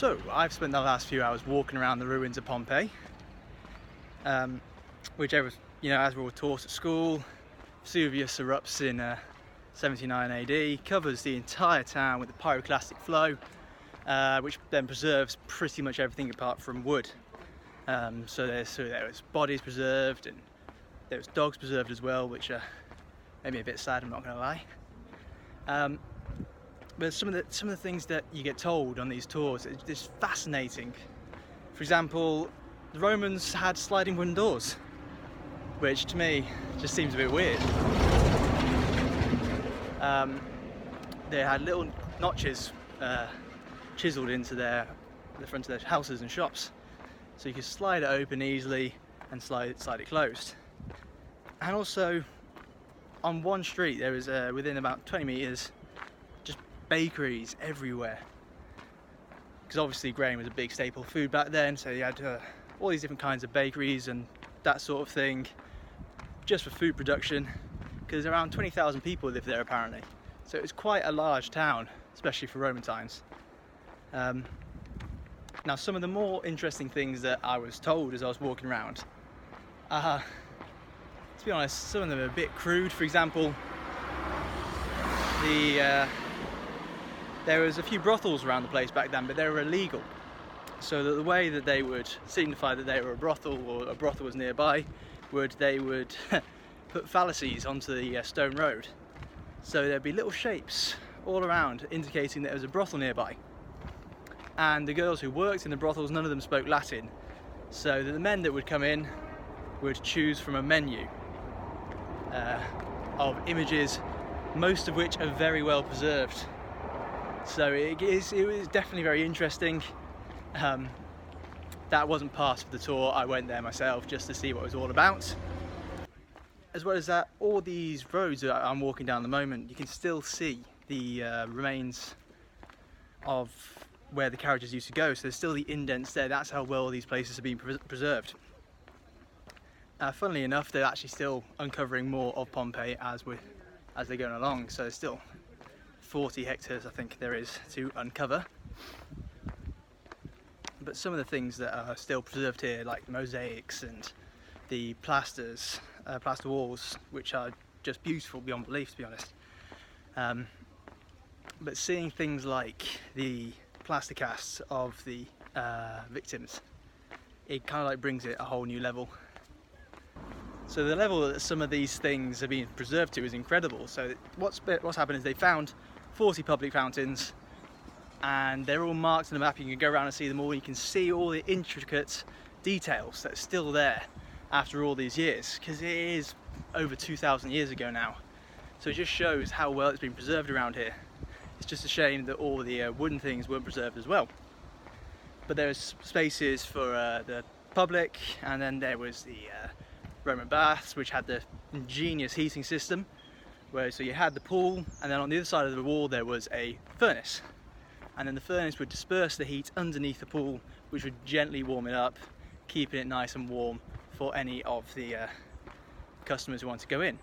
So, I've spent the last few hours walking around the ruins of Pompeii, which, as we were taught at school, Vesuvius erupts in 79 AD, covers the entire town with a pyroclastic flow, which then preserves pretty much everything apart from wood. So there was bodies preserved, and there was dogs preserved as well, which made me a bit sad, I'm not going to lie. But some of the things that you get told on these tours is just fascinating. For example, the Romans had sliding wooden doors, which to me just seems a bit weird. They had little notches chiseled into the front of their houses and shops, so you could slide it open easily and slide it closed. And also, on one street there was within about 20 meters just bakeries everywhere, because obviously grain was a big staple food back then, so you had all these different kinds of bakeries and that sort of thing just for food production, because around 20,000 people lived there apparently, so it was quite a large town, especially for Roman times. Now, some of the more interesting things that I was told as I was walking around, to be honest, some of them are a bit crude. For example, there was a few brothels around the place back then, but they were illegal. So that the way that they would signify that they were a brothel, or a brothel was nearby, they would put phalluses onto the stone road. So there'd be little shapes all around indicating that there was a brothel nearby. And the girls who worked in the brothels, none of them spoke Latin. So that the men that would come in would choose from a menu of images, most of which are very well preserved. So it was definitely very interesting. That wasn't part of the tour. I went there myself just to see what it was all about. As well as that, all these roads that I'm walking down at the moment, you can still see the remains of where the carriages used to go. So there's still the indents there. That's how well these places have been preserved. Funnily enough, they're actually still uncovering more of Pompeii as they're going along. So there's still 40 hectares, I think there is, to uncover. But some of the things that are still preserved here, like the mosaics and the plaster walls, which are just beautiful beyond belief, to be honest. But seeing things like the plaster casts of the victims, it kind of like brings it a whole new level. So the level that some of these things are being preserved to is incredible. So what's happened is they found 40 public fountains, and they're all marked on the map. You can go around and see them all. You can see all the intricate details that are still there after all these years, because it is over 2,000 years ago now. So it just shows how well it's been preserved around here. It's just a shame that all the wooden things weren't preserved as well. But there's spaces for the public, and then there was the Roman baths, which had the ingenious heating system, so you had the pool, and then on the other side of the wall there was a furnace, and then the furnace would disperse the heat underneath the pool, which would gently warm it up, keeping it nice and warm for any of the customers who want to go in.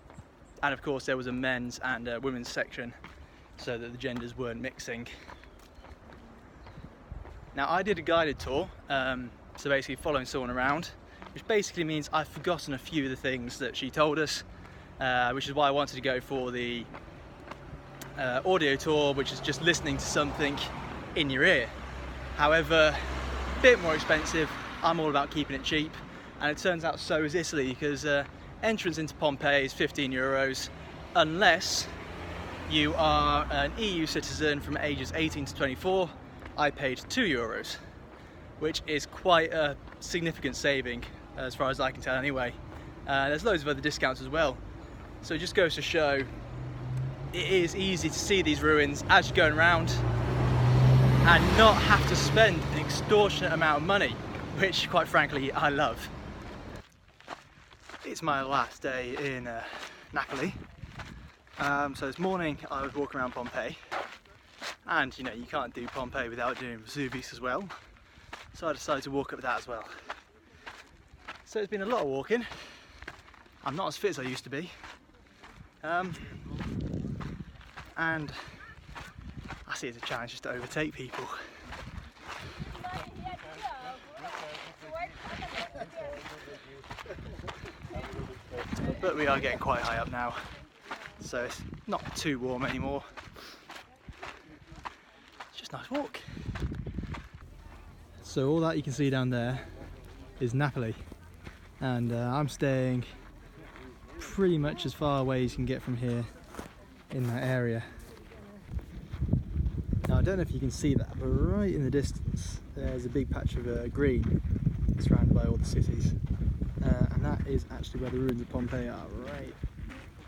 And of course there was a men's and women's section, so that the genders weren't mixing. Now, I did a guided tour, so basically following someone around, which basically means I've forgotten a few of the things that she told us, which is why I wanted to go for the audio tour, which is just listening to something in your ear. However, a bit more expensive. I'm all about keeping it cheap, and it turns out so is Italy, because entrance into Pompeii is 15 euros, unless you are an EU citizen from ages 18 to 24. I paid 2 euros, which is quite a significant saving, as far as I can tell anyway. There's loads of other discounts as well. So it just goes to show it is easy to see these ruins as you're going around and not have to spend an extortionate amount of money, which quite frankly I love. It's my last day in Napoli. So this morning I was walking around Pompeii, and you can't do Pompeii without doing Vesuvius as well, so I decided to walk up that as well. So it's been a lot of walking. I'm not as fit as I used to be, and I see it as a challenge just to overtake people. But we are getting quite high up now, so it's not too warm anymore. It's just a nice walk. So all that you can see down there is Napoli, and I'm staying pretty much as far away as you can get from here in that area. Now I don't know if you can see that, but right in the distance there's a big patch of green surrounded by all the cities, and that is actually where the ruins of Pompeii are, right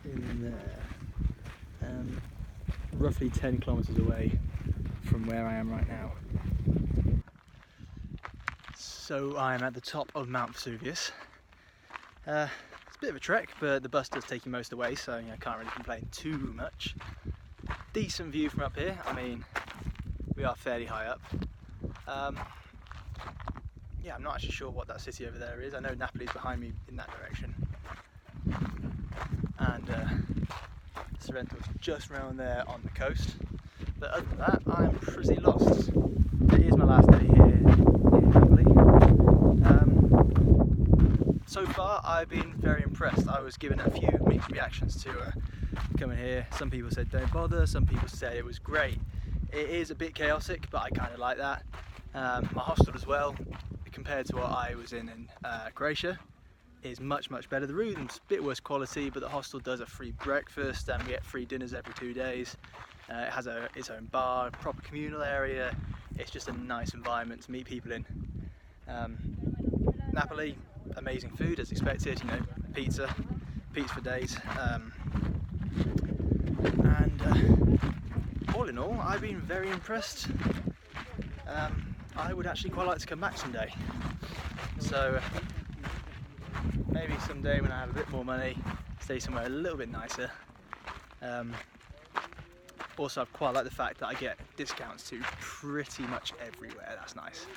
in there, roughly 10 kilometers away from where I am right now. So I'm at the top of Mt Vesuvius. It's a bit of a trek, but the bus does take you most of the way, so I can't really complain too much. Decent view from up here. I mean, we are fairly high up. Yeah, I'm not actually sure what that city over there is. I know Napoli's behind me in that direction, and Sorrento's just around there on the coast. But other than that, I'm pretty lost. It is my last day here in Napoli. So far, I've been very impressed. I was given a few mixed reactions to coming here. Some people said don't bother, some people said it was great. It is a bit chaotic, but I kind of like that. My hostel as well, compared to what I was in Croatia, is much better. The room's a bit worse quality, but the hostel does a free breakfast and we get free dinners every 2 days. It has its own bar, proper communal area. It's just a nice environment to meet people in. Napoli, amazing food as expected, you know, pizza for days. And all in all, I've been very impressed. I would actually quite like to come back someday. So maybe someday when I have a bit more money, stay somewhere a little bit nicer. Also, I quite like the fact that I get discounts to pretty much everywhere. That's nice.